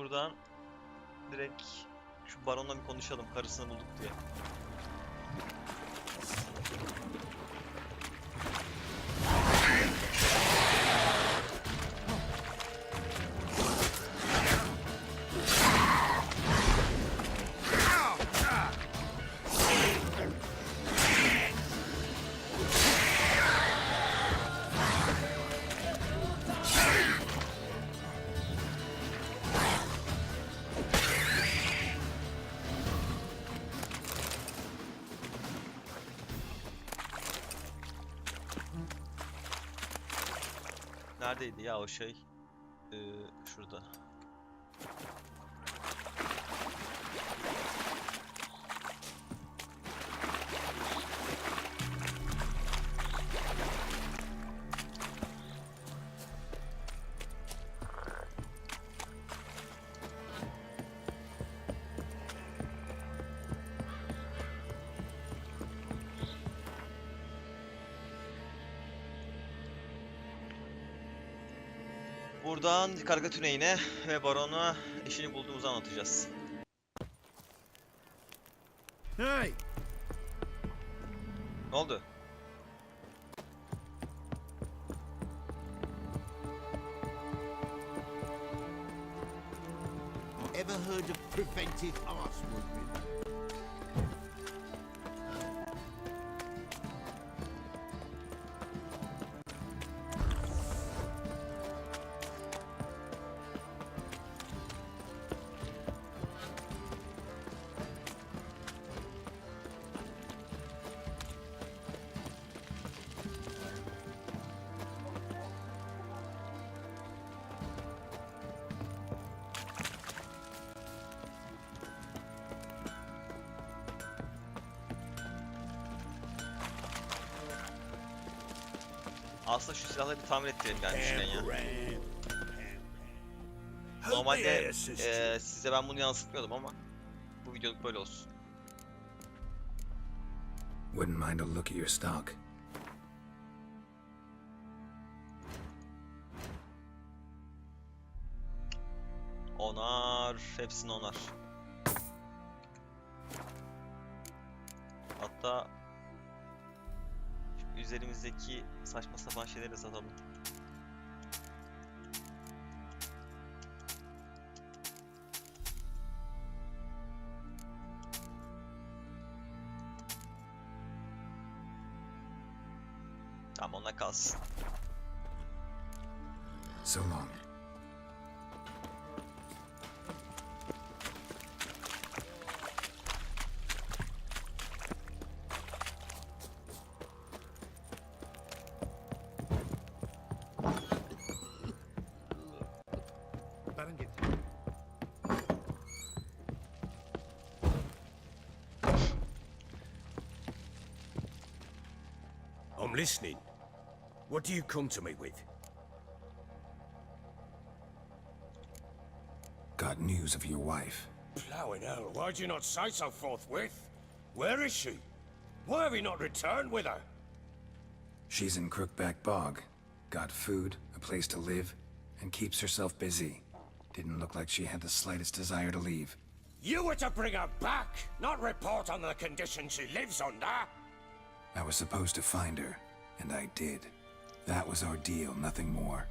şuradan direkt şu baronla bir konuşalım, karısını bulduk diye. Neredeydi ya o şey? Şurada. Buradan karga tüneyine ve barona işini bulduğumuzu anlatacağız. Hey! Ne oldu? Ever heard of preventive arts movement? Aslında şu silahları bir tamir ettirelim gelmişken ya. Normalde size ben bunu yansıtmıyordum ama bu videoluk böyle olsun. Wouldn't mind a look at your stock. Onar, hepsini onar. Hatta şu üzerimizdeki saçma sapan şeyleri de satalım. Tamam, onlar kalsın. So long. I'm listening. What do you come to me with? Got news of your wife. Plowing hell, why'd you not say so forthwith? Where is she? Why have you not returned with her? She's in Crookback Bog. Got food, a place to live, and keeps herself busy. Didn't look like she had the slightest desire to leave. You were to bring her back, not report on the conditions she lives under. I was supposed to find her, and I did. That was our deal, nothing more.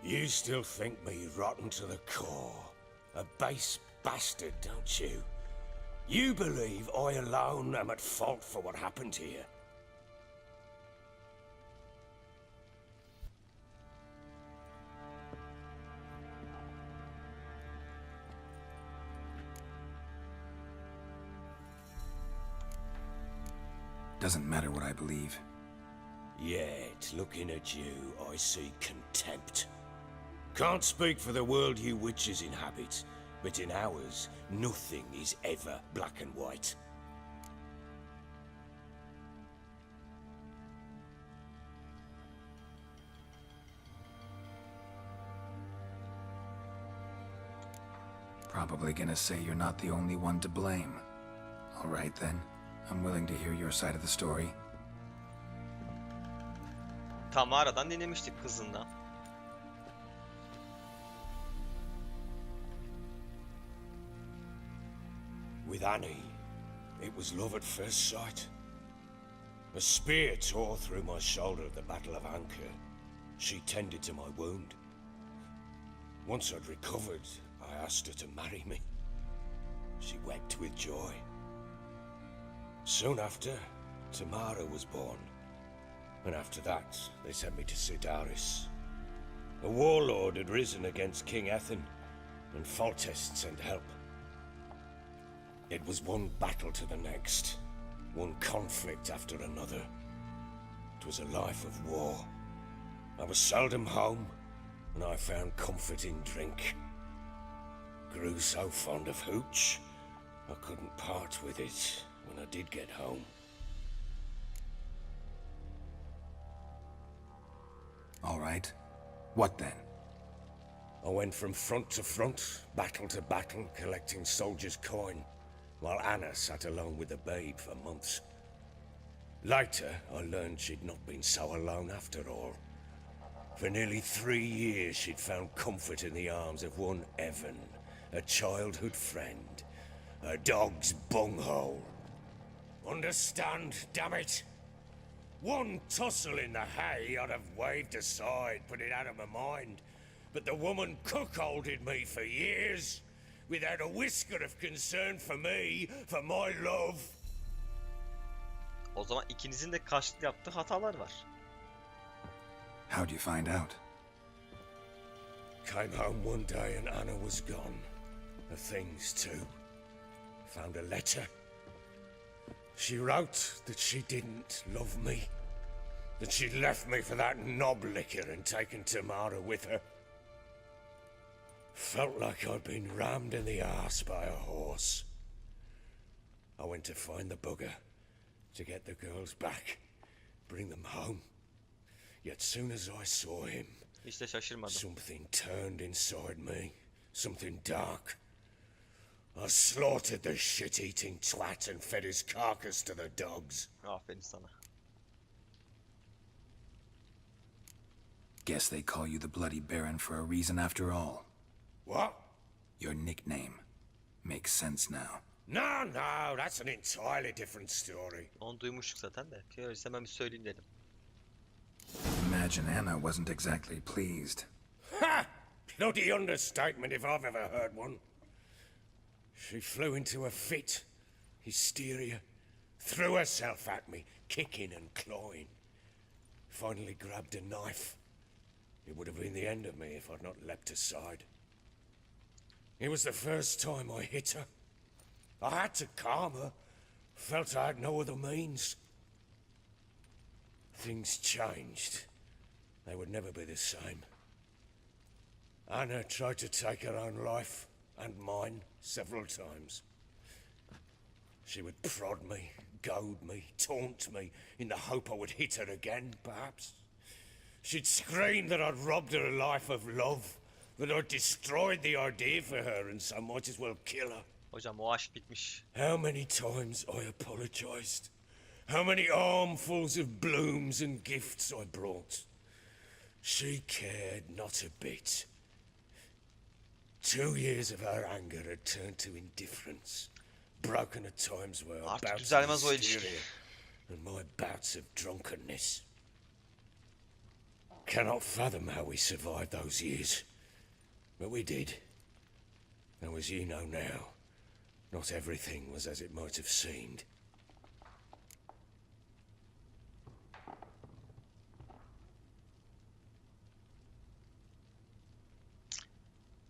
You still think me rotten to the core. A base bastard, don't you? You believe I alone am at fault for what happened here. Doesn't matter what I believe. Yet, looking at you, I see contempt. Can't speak for the world you witches inhabit, but in ours, nothing is ever black and white. Probably gonna say you're not the only one to blame. All right then. I'm willing to hear your side of the story. Tamara'dan dinlemiştik, kızından. with Annie, it was love at first sight. A spear tore through my shoulder at the Battle of Anchor. She tended to my wound. Once I'd recovered, I asked her to marry me. She wept with joy. Soon after, Tamara was born. And after that, they sent me to Sidaris. A warlord had risen against King Ethan, and Foltest sent help. It was one battle to the next, one conflict after another. It was a life of war. I was seldom home, and I found comfort in drink. Grew so fond of hooch, I couldn't part with it when I did get home. All right. What then? I went from front to front, battle to battle, collecting soldiers' coin, while Anna sat alone with the babe for months. Later, I learned she'd not been so alone after all. For nearly 3 years, she'd found comfort in the arms of one Evan, a childhood friend, a dog's bunghole. Understand, damn it? One tussle in the hay I'd have waved aside, put it out of my mind. But the woman cuckolded me for years, without a whisker of concern for me, for my love. O zaman ikinizin de karşılıklı yaptığı hatalar var. How'd you find out? Came home one day and Anna was gone. Her things too. Found a letter. She wrote that she didn't love me. That she'd left me for that knob licker and taken Tamara with her. Felt like I'd been rammed in the arse by a horse. I went to find the bugger, to get the girls back, bring them home. Yet soon as I saw him, Hiç de şaşırmadım. something turned inside me, something dark. I slaughtered the shit-eating twat and fed his carcass to the dogs. Aferin sana. Guess they call you the Bloody Baron for a reason after all. What? Your nickname. Makes sense now. No, that's an entirely different story. Onu duymuştuk zaten de. Öyleyse hemen bir söyleyeyim dedim. Imagine Anna wasn't exactly pleased. Ha! Bloody understatement if I've ever heard one. She flew into a fit, hysteria, threw herself at me, kicking and clawing. Finally grabbed a knife. It would have been the end of me if I'd not leapt aside. It was the first time I hit her. I had to calm her. Felt I had no other means. Things changed. They would never be the same. Anna tried to take her own life, and mine, several times. She would prod me, goad me, taunt me, in the hope I would hit her again, perhaps. She'd scream that I'd robbed her life of love, that I'd destroyed the idea for her, and so might as well kill her. Hocam o aşk bitmiş. How many times I apologized. How many armfuls of blooms and gifts I brought. She cared not a bit. 2 years of her anger had turned to indifference. Broken at times were our Artık bouts of düzelmez o ilişki. hysteria and my bouts of drunkenness. Cannot fathom how we survived those years. But we did. Though as you know now, not everything was as it might have seemed.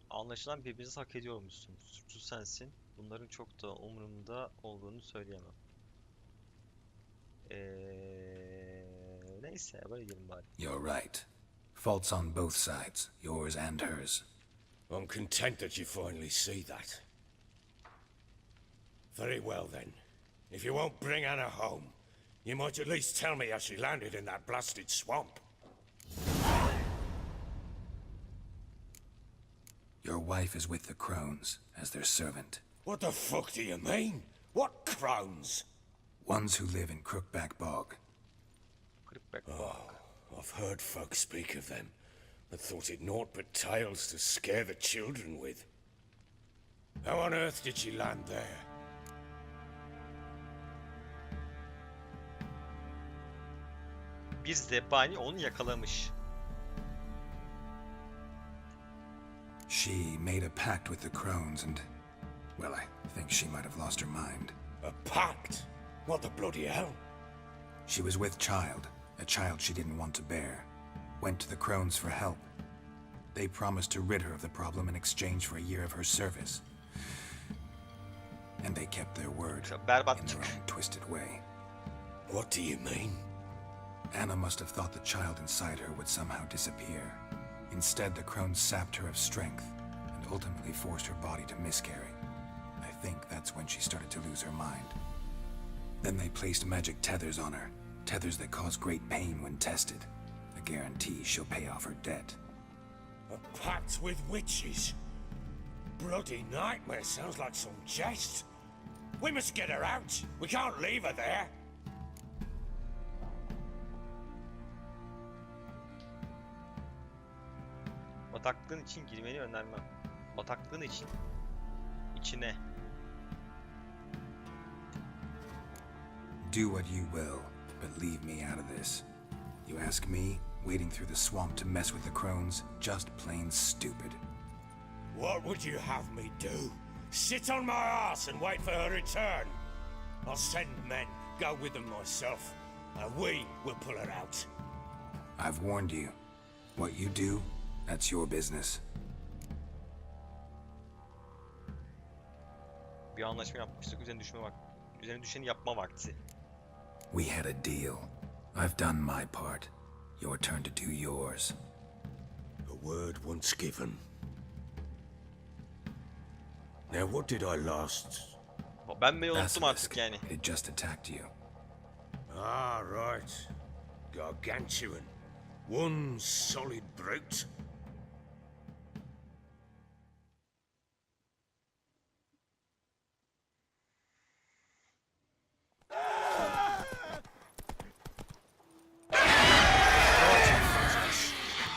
Anlaşılan birbirinizi hak ediyormuşsun. Suçlu sensin. Bunların çok da umurumda olduğunu söyleyemem. Neyse böyle gidelim bari. You're right. Faults on both sides, yours and hers. I'm content that you finally see that. Very well then. If you won't bring Anna home, you might at least tell me how she landed in that blasted swamp. Your wife is with the crones, as their servant. What the fuck do you mean? What crones? Ones who live in Crookback Bog. Kırık bak. I've heard folk speak of them, but thought it naught but tales to scare the children with. How on earth did she land there? Bir zebani onu yakalamış. She made a pact with the crones and, well, I think she might have lost her mind. A pact? What the bloody hell? She was with child, a child she didn't want to bear. Went to the crones for help. They promised to rid her of the problem in exchange for a year of her service. And they kept their word in their own twisted way. What do you mean? Anna must have thought the child inside her would somehow disappear. Instead, the crones sapped her of strength and ultimately forced her body to miscarry. I think that's when she started to lose her mind. Then they placed magic tethers on her, tethers that cause great pain when tested. A guarantee she'll pay off her debt. A pact with witches? Bloody nightmare, sounds like some jest. We must get her out. We can't leave her there. Bataklığın için girmeni önermem. Bataklığın için. İçine. Do what you will, but leave me out of this. You ask me, wading through the swamp to mess with the crones, just plain stupid. What would you have me do? Sit on my ass and wait for her return? I'll send men, go with them myself, and we will pull her out. I've warned you. What you do, that's your business. Bir anlaşma yapmıştık. Üzerine düşeni yapma vakti. We had a deal. I've done my part. Your turn to do yours. A word once given. Now what did I last... Ben bile unuttum Basilisk. artık yani. It just attacked you. Ah, right. Gargantuan. One solid brute.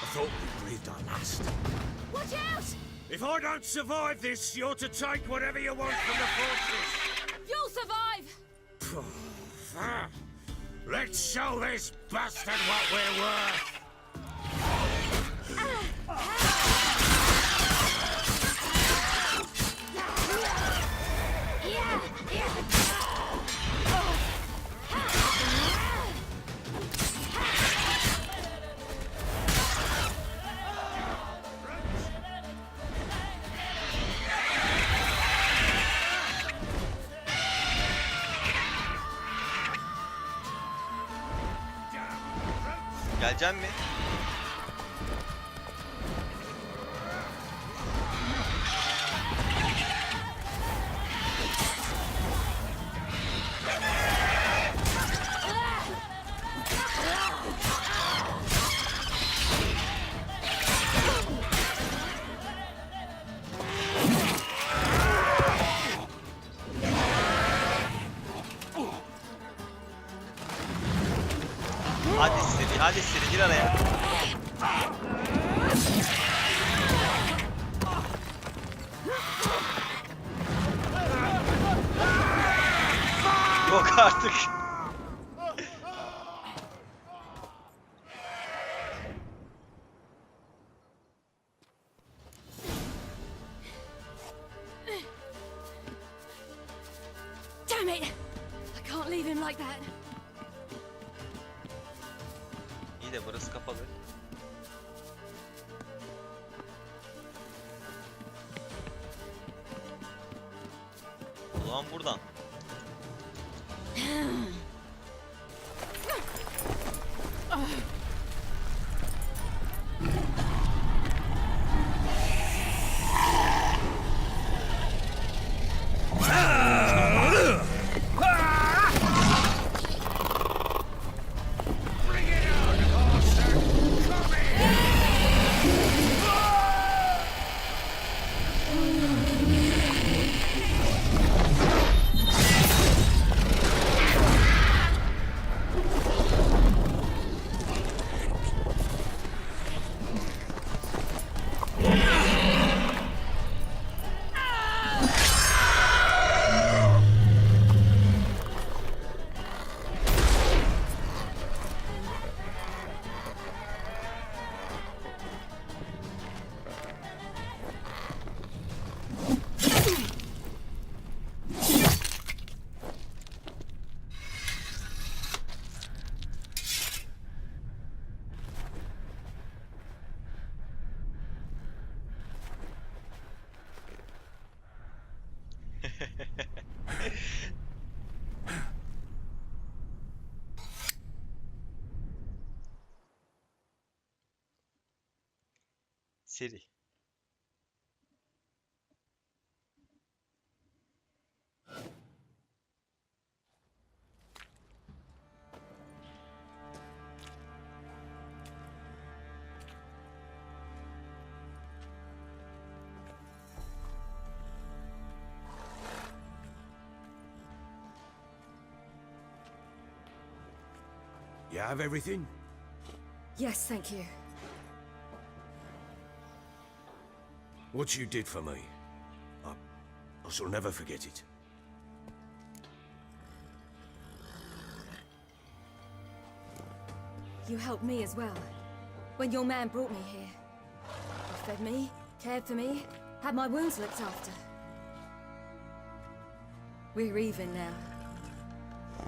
I thought we breathed our last. Watch out! If I don't survive this, you're to take whatever you want from the fortress. You'll survive! Let's show this bastard what we're worth. Geleceksin mi? Hadi Siri gir araya. Yok artık. Damn it! I can't leave him like that. İyi de burası kapalı. O zaman buradan. Seri. You have everything? Yes, thank you. What you did for me, I shall never forget it. You helped me as well. When your man brought me here. You fed me, cared for me, had my wounds looked after. We're even now.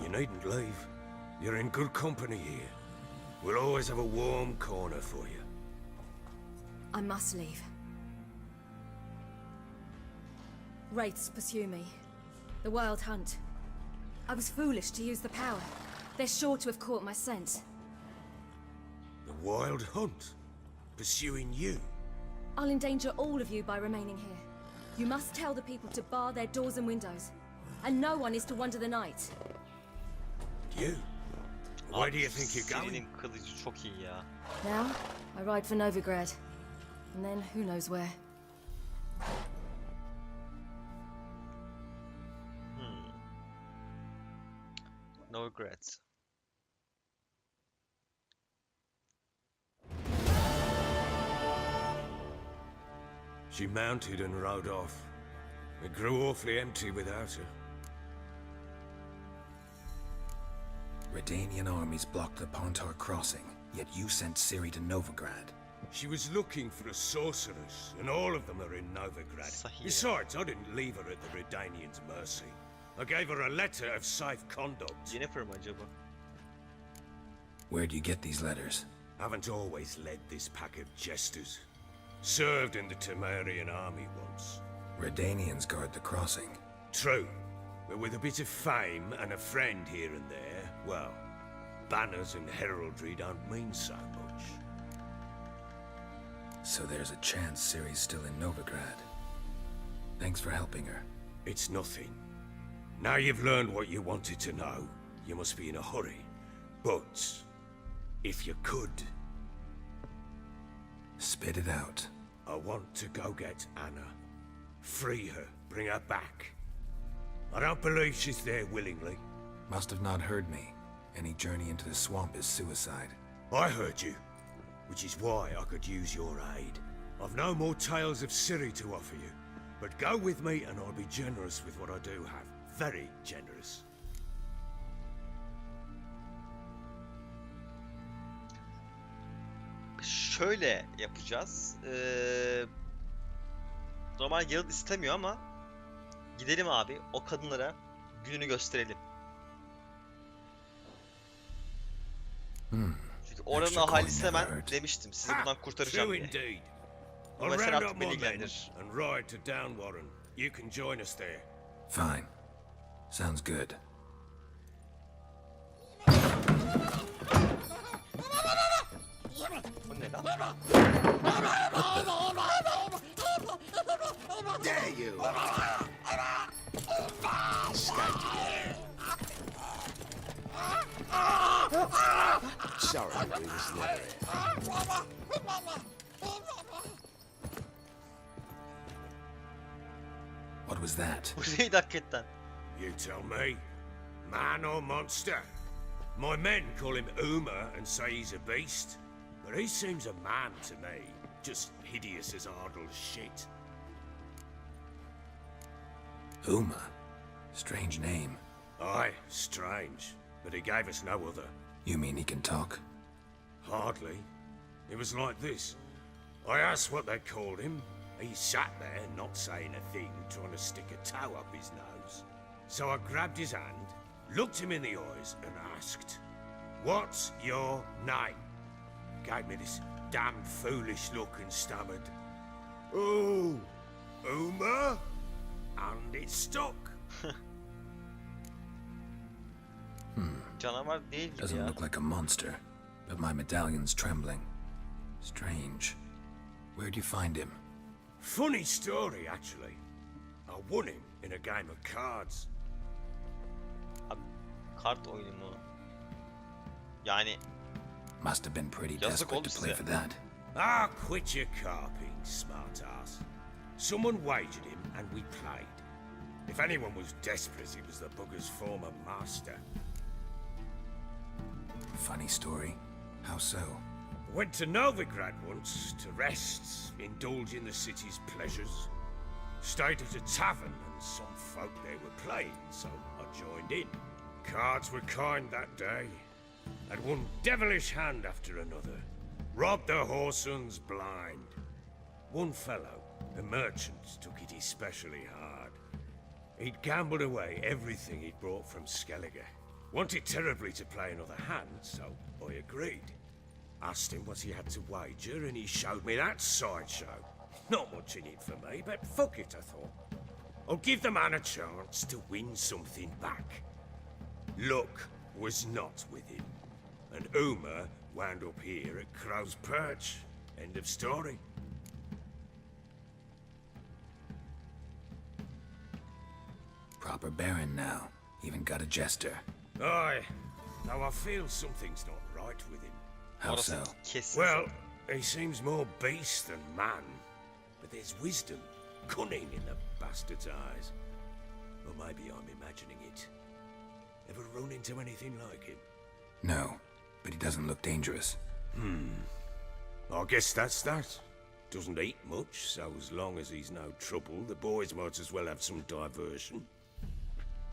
You needn't leave. You're in good company here. We'll always have a warm corner for you. I must leave. Wraiths pursue me. The wild hunt. I was foolish to use the power. They're sure to have caught my scent. The wild hunt? Pursuing you? I'll endanger all of you by remaining here. You must tell the people to bar their doors and windows. And no one is to wander the night. You? Where do you think you're going? Ciri'nin kılıcı çok iyi ya. Now, I ride for Novigrad. And then who knows where. No regrets. She mounted and rode off. It grew awfully empty without her. Redanian armies blocked the Pontar crossing, yet you sent Ciri to Novigrad. She was looking for a sorceress, and all of them are in Novigrad. Sahi. Besides, I didn't leave her at the Redanians' mercy. I gave her a letter of safe conduct. Yennefer mi acaba? Where'd you get these letters? Haven't always led this pack of jesters. Served in the Temerian army once. Redanians guard the crossing. True, but with a bit of fame and a friend here and there, well, banners and heraldry don't mean so much. So there's a chance Ciri's still in Novigrad. Thanks for helping her. It's nothing. Now you've learned what you wanted to know, you must be in a hurry. But, if you could, Spit it out. I want to go get Anna. Free her, bring her back. I don't believe she's there willingly. Must have not heard me. Any journey into the swamp is suicide. I heard you, which is why I could use your aid. I've no more tales of Ciri to offer you, but go with me and I'll be generous with what I do have. Very generous. Şöyle yapacağız. Normal Geralt istemiyor ama gidelim abi o kadınlara gününü gösterelim. Çünkü oranın Extra ahalisi coin never hemen hurt. demiştim sizi buradan kurtaracağım True diye. indeed. Bu I'll mesele round artık up beni my men ilgilendirir. and ride to Downwarren. You can join us there. Fine. Sounds good. Bu ne lan? Dare you! Sorry, we was never here. What was that? Bu neydi hakikaten? You tell me. Man or monster? My men call him Uma and say he's a beast. But he seems a man to me. Just hideous as Ardle's shit. Uma. Strange name. Aye, strange. But he gave us no other. You mean he can talk? Hardly. It was like this. I asked what they called him. He sat there, not saying a thing, trying to stick a toe up his nose. So I grabbed his hand, looked him in the eyes, and asked, "What's your name?" Gave me this damn foolish look and stammered, "Oh, Uma?" And it stuck. Canavar değil gibi Doesn't ya. look like a monster, but my medallion's trembling. Strange. Where'd you find him? Funny story, actually. I won him in a game of cards. Abi, kart oyunu mu? Yani Must have been pretty Yazık desperate oldu to play size. for that. Ah, quit your carping, smartass. Someone wagered him and we played. If anyone was desperate, it was the bugger's former master. Funny story. How so? Went to Novigrad once to rest, indulge in the city's pleasures. Stayed at a tavern and some folk there were playing, so I joined in. Cards were kind that day. Had one devilish hand after another. Robbed the whoresun's blind. One fellow, a merchant, took it especially hard. He'd gambled away everything he'd brought from Skellige. Wanted terribly to play another hand, so I agreed. Asked him what he had to wager, and he showed me that sideshow. Not much in it for me, but fuck it, I thought. I'll give the man a chance to win something back. Luck was not with him, and Uma wound up here at Crow's Perch. End of story. Proper baron now. Even got a jester. Aye, though I feel something's not right with him. How so? orası kesin. Well, he seems more beast than man, but there's wisdom, cunning in the bastard's eyes. Or maybe I'm imagining it. Ever run into anything like him? No, but he doesn't look dangerous. I guess that's that. Doesn't eat much, so as long as he's no trouble, the boys might as well have some diversion.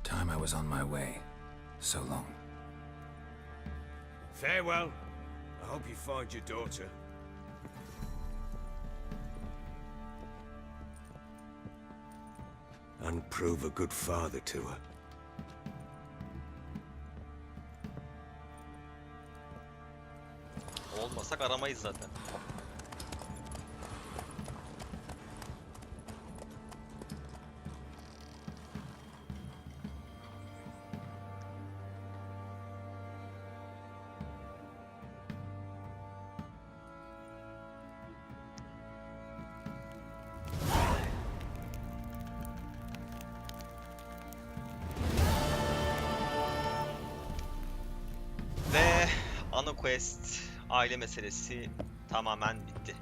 Time I was on my way. So long. Farewell. I hope you find your daughter. And prove a good father to her. Olmasak aramayız zaten. Ve ana quest aile meselesi tamamen bitti.